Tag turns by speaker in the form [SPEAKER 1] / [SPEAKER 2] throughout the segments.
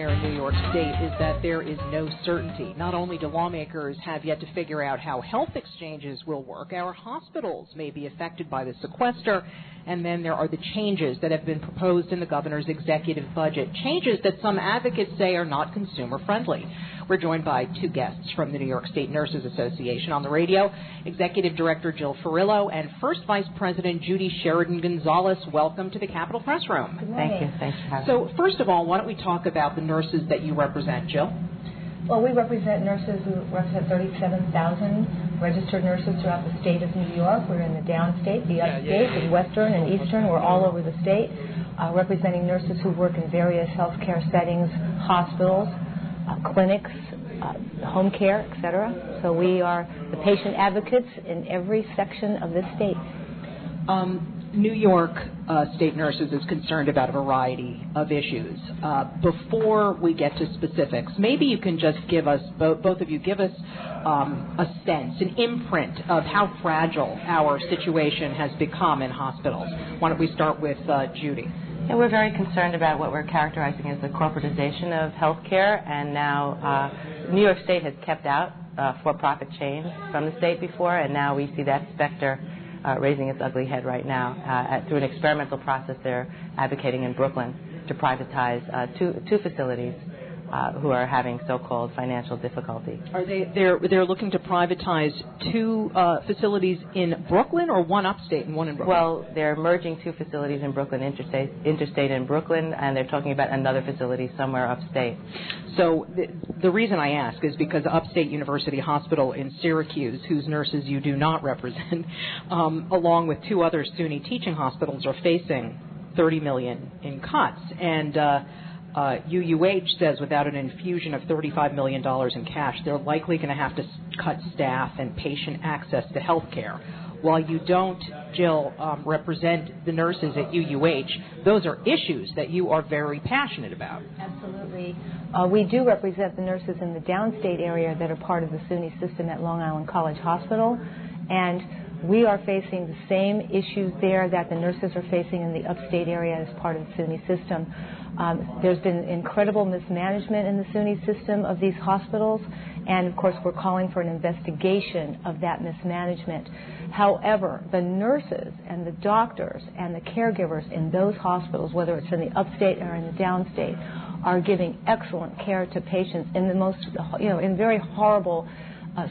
[SPEAKER 1] nightmare in New York State is that there is no certainty. Not only do lawmakers have yet to figure out how health exchanges will work, our hospitals may be affected by the sequester, and then there are the changes that have been proposed in the governor's executive budget, changes that some advocates say are not consumer-friendly. We're joined by two guests from the New York State Nurses Association on the radio, Executive Director Jill Furillo and First Vice President Judy Sheridan-Gonzalez. Welcome to the Capitol Press Room.
[SPEAKER 2] Thank you. Thanks for having me.
[SPEAKER 1] So, first of all, why don't we talk about the nurses that you represent, Jill?
[SPEAKER 2] Well, we represent nurses. We represent 37,000 registered nurses throughout the state of New York. We're in the downstate, the upstate, the western and eastern. We're all over the state, representing nurses who work in various healthcare settings, hospitals, clinics, home care, etc. So we are the patient advocates in every section of this state.
[SPEAKER 1] New York State Nurses is concerned about a variety of issues. Before we get to specifics, maybe you can just give us, both of you, give us a sense, an imprint of how fragile our situation has become in hospitals. Why don't we start with Judy?
[SPEAKER 3] Yeah, we're very concerned about what we're characterizing as the corporatization of healthcare, and now New York State has kept out for-profit chains from the state before, and now we see that specter raising its ugly head right now. Through an experimental process, they're advocating in Brooklyn to privatize two facilities who are having so-called financial difficulty.
[SPEAKER 1] Are they're looking to privatize two facilities in Brooklyn, or one upstate and one in Brooklyn?
[SPEAKER 3] Well, they're merging two facilities in Brooklyn, Interstate in Brooklyn, and they're talking about another facility somewhere upstate.
[SPEAKER 1] So the reason I ask is because Upstate University Hospital in Syracuse, whose nurses you do not represent, along with two other SUNY teaching hospitals, are facing $30 million in cuts. And UUH says without an infusion of $35 million in cash, they're likely going to have to cut staff and patient access to health care. While you don't, Jill, represent the nurses at UUH, those are issues that you are very passionate about.
[SPEAKER 2] Absolutely. We do represent the nurses in the downstate area that are part of the SUNY system at Long Island College Hospital, and we are facing the same issues there that the nurses are facing in the upstate area as part of the SUNY system. There's been incredible mismanagement in the SUNY system of these hospitals, and of course we're calling for an investigation of that mismanagement. However, the nurses and the doctors and the caregivers in those hospitals, whether it's in the upstate or in the downstate, are giving excellent care to patients in the most, in very horrible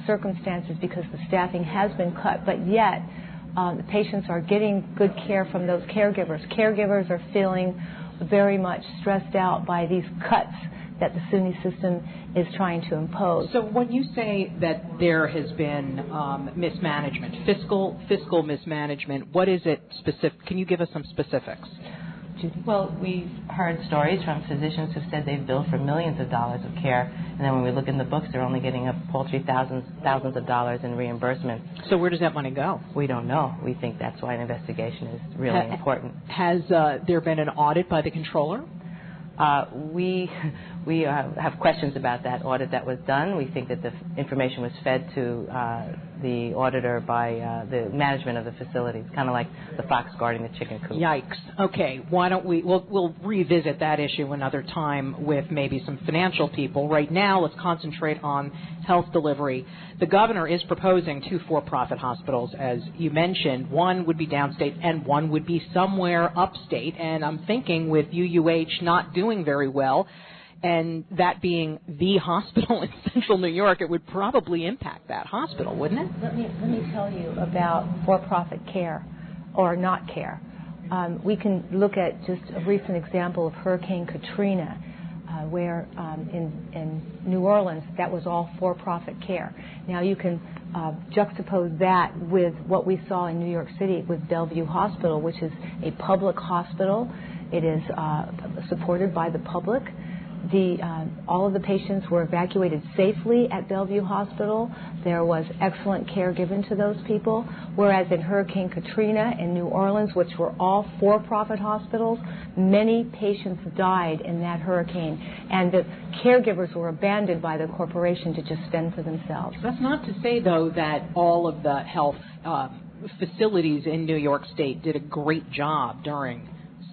[SPEAKER 2] circumstances because the staffing has been cut, but yet the patients are getting good care from those caregivers. Caregivers are feeling very much stressed out by these cuts that the SUNY system is trying to impose.
[SPEAKER 1] So when you say that there has been mismanagement, fiscal mismanagement, what is it specific? Can you give us some specifics?
[SPEAKER 3] Judy? Well, we've heard stories from physicians who said they've billed for millions of dollars of care, and then when we look in the books, they're only getting a paltry thousands of dollars in reimbursement.
[SPEAKER 1] So where does that money go?
[SPEAKER 3] We don't know. We think that's why an investigation is really important.
[SPEAKER 1] Has there been an audit by the controller?
[SPEAKER 3] We have questions about that audit that was done. We think that the information was fed to the auditor by the management of the facilities, kind of like the fox guarding the chicken coop.
[SPEAKER 1] Yikes. Okay, why don't we'll revisit that issue another time with maybe some financial people. Right now, let's concentrate on health delivery. The governor is proposing two for-profit hospitals, as you mentioned. One would be downstate and one would be somewhere upstate. And I'm thinking with UUH not doing very well, and that being the hospital in central New York, it would probably impact that hospital, wouldn't it?
[SPEAKER 2] Let me tell you about for-profit care or not care. We can look at just a recent example of Hurricane Katrina, where in New Orleans, that was all for-profit care. Now you can juxtapose that with what we saw in New York City with Bellevue Hospital, which is a public hospital. It is supported by the public. All of the patients were evacuated safely at Bellevue Hospital. There was excellent care given to those people, whereas in Hurricane Katrina in New Orleans, which were all for-profit hospitals, many patients died in that hurricane, and the caregivers were abandoned by the corporation to just fend for themselves.
[SPEAKER 1] That's not to say, though, that all of the health facilities in New York State did a great job during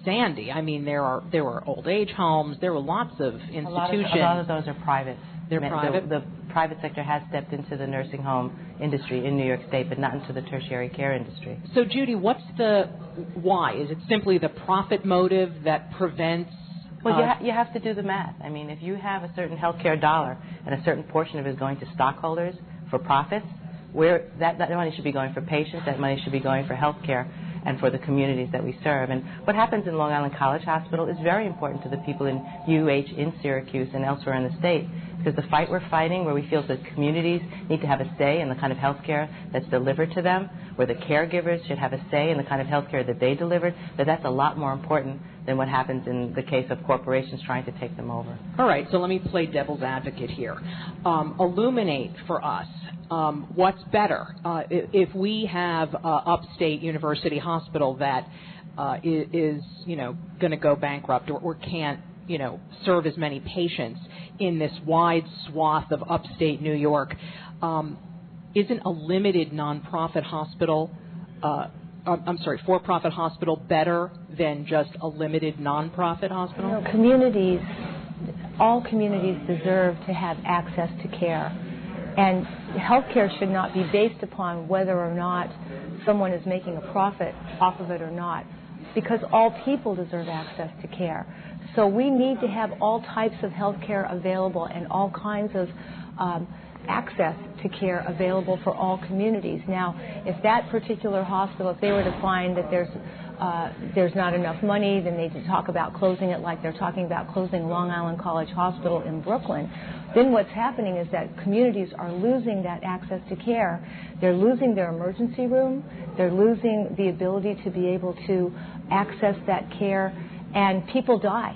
[SPEAKER 1] Sandy. I mean, there were old age homes. There were lots of institutions.
[SPEAKER 3] A lot of those are private.
[SPEAKER 1] They're private?
[SPEAKER 3] The private sector has stepped into the nursing home industry in New York State, but not into the tertiary care industry.
[SPEAKER 1] So, Judy, what's the why? Is it simply the profit motive that prevents...
[SPEAKER 3] Well, you have to do the math. I mean, if you have a certain healthcare dollar and a certain portion of it is going to stockholders for profits, where that money should be going for patients, that money should be going for healthcare and for the communities that we serve. And what happens in Long Island College Hospital is very important to the people in UH, in Syracuse, and elsewhere in the state. Because the fight we're fighting, where we feel that communities need to have a say in the kind of health care that's delivered to them, where the caregivers should have a say in the kind of health care that they delivered, that's a lot more important than what happens in the case of corporations trying to take them over.
[SPEAKER 1] All right, so let me play devil's advocate here. Illuminate for us what's better. If we have Upstate University Hospital that is going to go bankrupt or can't serve as many patients in this wide swath of upstate New York, isn't a limited nonprofit hospital, for-profit hospital better than just a limited nonprofit hospital?
[SPEAKER 2] All communities deserve to have access to care. And healthcare should not be based upon whether or not someone is making a profit off of it or not, because all people deserve access to care. So we need to have all types of health care available and all kinds of access to care available for all communities. Now, if that particular hospital, if they were to find that there's not enough money, then they talk about closing it like they're talking about closing Long Island College Hospital in Brooklyn. Then what's happening is that communities are losing that access to care. They're losing their emergency room. They're losing the ability to be able to access that care, and people die.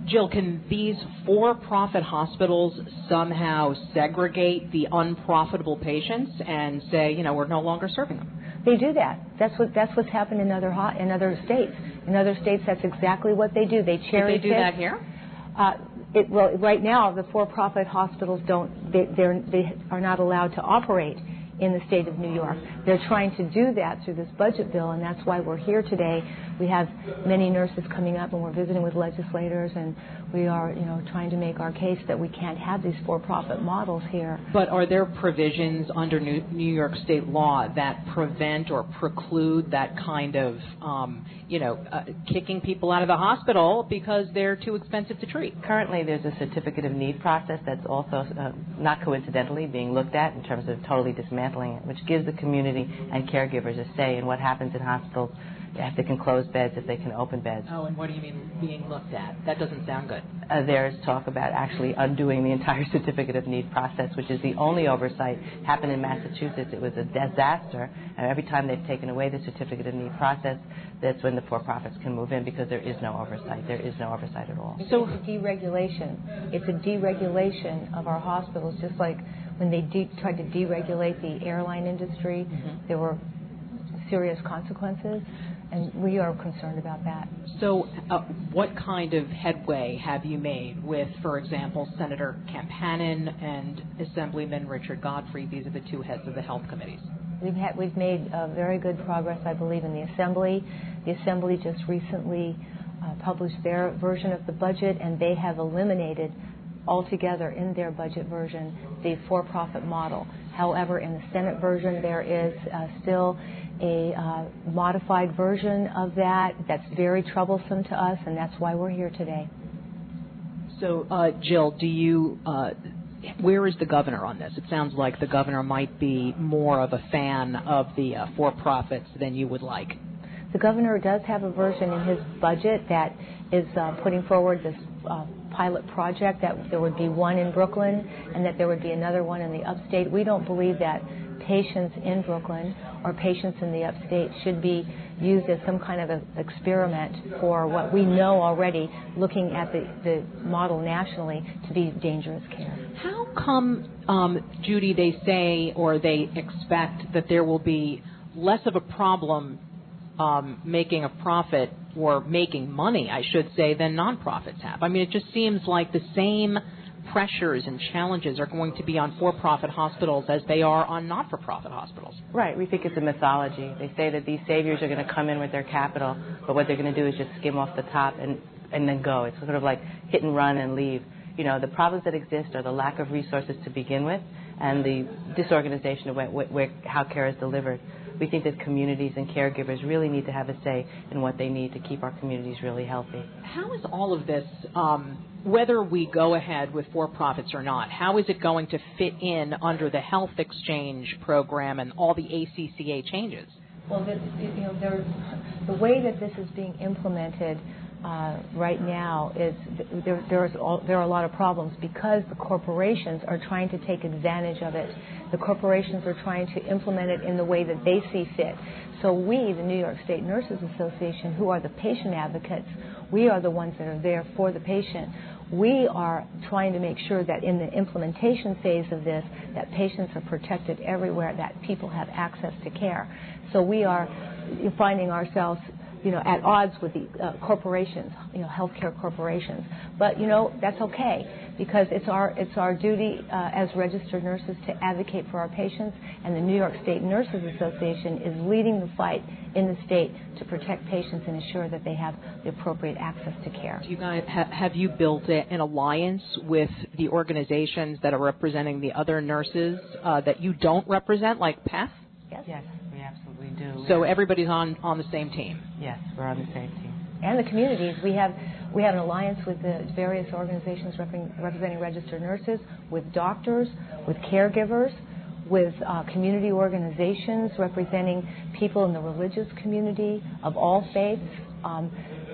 [SPEAKER 1] Jill, can these for-profit hospitals somehow segregate the unprofitable patients and say, we're no longer serving them?
[SPEAKER 2] They do that. That's what's happened in other states. In other states, that's exactly what they do. They cherry pick.
[SPEAKER 1] Did they do that here?
[SPEAKER 2] Well, right now, the for-profit hospitals they are not allowed to operate in the state of New York. They're trying to do that through this budget bill, and that's why we're here today. We have many nurses coming up, and we're visiting with legislators, and we are, trying to make our case that we can't have these for-profit models here.
[SPEAKER 1] But are there provisions under New York state law that prevent or preclude that kind of, kicking people out of the hospital because they're too expensive to treat?
[SPEAKER 3] Currently, there's a certificate of need process that's also not coincidentally being looked at in terms of totally dismantling it, which gives the community and caregivers a say in what happens in hospitals, if they can close beds, if they can open beds.
[SPEAKER 1] Oh, and what do you mean being looked at? That doesn't sound good.
[SPEAKER 3] There's talk about actually undoing the entire certificate of need process, which is the only oversight. Happened in Massachusetts. It was a disaster, and every time they've taken away the certificate of need process, that's when the for-profits can move in, because there is no oversight. There is no oversight at all.
[SPEAKER 2] So it's a deregulation. It's a deregulation of our hospitals, just like when they tried to deregulate the airline industry, there were serious consequences, and we are concerned about that.
[SPEAKER 1] So what kind of headway have you made with, for example, Senator Campanin and Assemblyman Richard Godfrey? These are the two heads of the health committees.
[SPEAKER 2] We've made very good progress, I believe, in the Assembly. The Assembly just recently published their version of the budget, and they have eliminated altogether in their budget version the for-profit model. However, in the Senate version, there is still a modified version of that that's very troublesome to us, and that's why we're here today.
[SPEAKER 1] So, Jill, where is the governor on this? It sounds like the governor might be more of a fan of the for-profits than you would like.
[SPEAKER 2] The governor does have a version in his budget that is putting forward this pilot project, that there would be one in Brooklyn and that there would be another one in the upstate. We don't believe that patients in Brooklyn or patients in the upstate should be used as some kind of an experiment for what we know already, looking at the model nationally, to be dangerous care.
[SPEAKER 1] How come, Judy, they say or they expect that there will be less of a problem making a profit, or making money, I should say, than nonprofits have? I mean, it just seems like the same pressures and challenges are going to be on for-profit hospitals as they are on not-for-profit hospitals.
[SPEAKER 3] Right. We think it's a mythology. They say that these saviors are going to come in with their capital, but what they're going to do is just skim off the top and then go. It's sort of like hit and run and leave. You know, the problems that exist are the lack of resources to begin with and the disorganization of how care is delivered. We think that communities and caregivers really need to have a say in what they need to keep our communities really healthy.
[SPEAKER 1] How is all of this, whether we go ahead with for-profits or not, how is it going to fit in under the health exchange program and all the ACCA changes?
[SPEAKER 2] Well, the way that this is being implemented right now is there are a lot of problems because the corporations are trying to take advantage of it. The corporations are trying to implement it in the way that they see fit. So we, the New York State Nurses Association, who are the patient advocates, we are the ones that are there for the patient. We are trying to make sure that in the implementation phase of this, that patients are protected everywhere, that people have access to care. So we are finding ourselves at odds with the corporations, healthcare corporations. But, that's okay because it's our duty as registered nurses to advocate for our patients, and the New York State Nurses Association is leading the fight in the state to protect patients and ensure that they have the appropriate access to care.
[SPEAKER 1] Do you guys, have you built an alliance with the organizations that are representing the other nurses that you don't represent, like PEF?
[SPEAKER 3] Yes, we absolutely do.
[SPEAKER 1] So everybody's on the same team?
[SPEAKER 3] Yes, we're on the same team.
[SPEAKER 2] And the communities. We have an alliance with the various organizations representing registered nurses, with doctors, with caregivers, with community organizations representing people in the religious community of all faiths.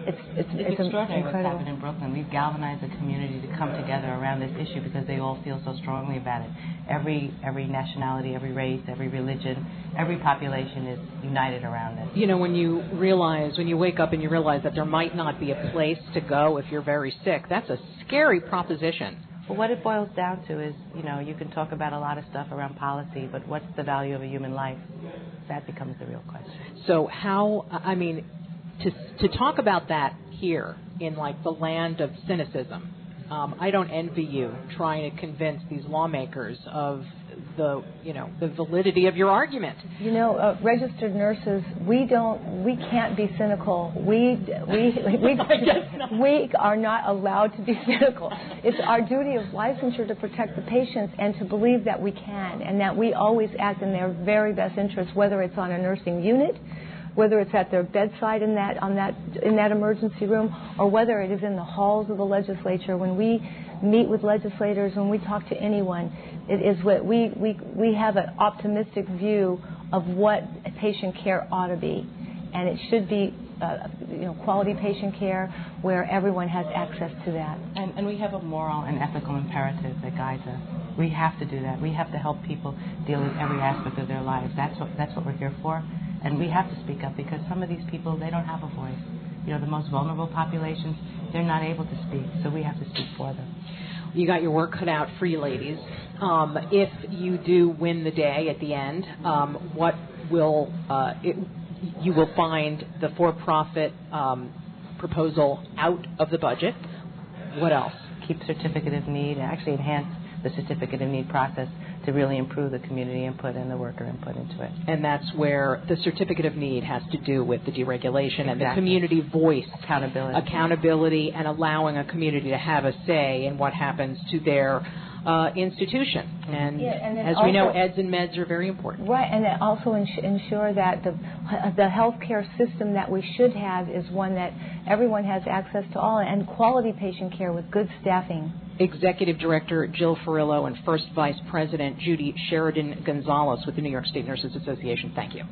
[SPEAKER 2] It's
[SPEAKER 3] extraordinary what's happened in Brooklyn. We've galvanized the community to come together around this issue because they all feel so strongly about it. Every nationality, every race, every religion, every population is united around this.
[SPEAKER 1] When you wake up and you realize that there might not be a place to go if you're very sick, that's a scary proposition.
[SPEAKER 3] Well, what it boils down to is, you can talk about a lot of stuff around policy, but what's the value of a human life? That becomes the real question.
[SPEAKER 1] So to talk about that here in the land of cynicism, I don't envy you trying to convince these lawmakers of the validity of your argument.
[SPEAKER 2] Registered nurses, we can't be cynical. We are not allowed to be cynical. It's our duty of licensure to protect the patients and to believe that we can and that we always act in their very best interest, whether it's on a nursing unit, whether it's at their bedside in that emergency room, or whether it is in the halls of the legislature. When we meet with legislators, when we talk to anyone, it is what we have an optimistic view of what patient care ought to be, and it should be quality patient care where everyone has access to that.
[SPEAKER 3] And we have a moral and ethical imperative that guides us. We have to do that. We have to help people deal with every aspect of their lives. That's what we're here for. And we have to speak up because some of these people, they don't have a voice. The most vulnerable populations, they're not able to speak, so we have to speak for them.
[SPEAKER 1] You got your work cut out for you, ladies. If you do win the day at the end, you will find the for-profit proposal out of the budget. What else?
[SPEAKER 3] Keep certificate of need, actually enhance the certificate of need process to really improve the community input and the worker input into it.
[SPEAKER 1] And that's where the certificate of need has to do with the deregulation and the
[SPEAKER 3] Exactly.
[SPEAKER 1] community voice.
[SPEAKER 3] Accountability
[SPEAKER 1] and allowing a community to have a say in what happens to their institution. And as we know, eds and meds are very important.
[SPEAKER 2] Right, and it also ensure that the healthcare system that we should have is one that everyone has access to all and quality patient care with good staffing.
[SPEAKER 1] Executive Director Jill Furillo and First Vice President Judy Sheridan-Gonzalez with the New York State Nurses Association. Thank you.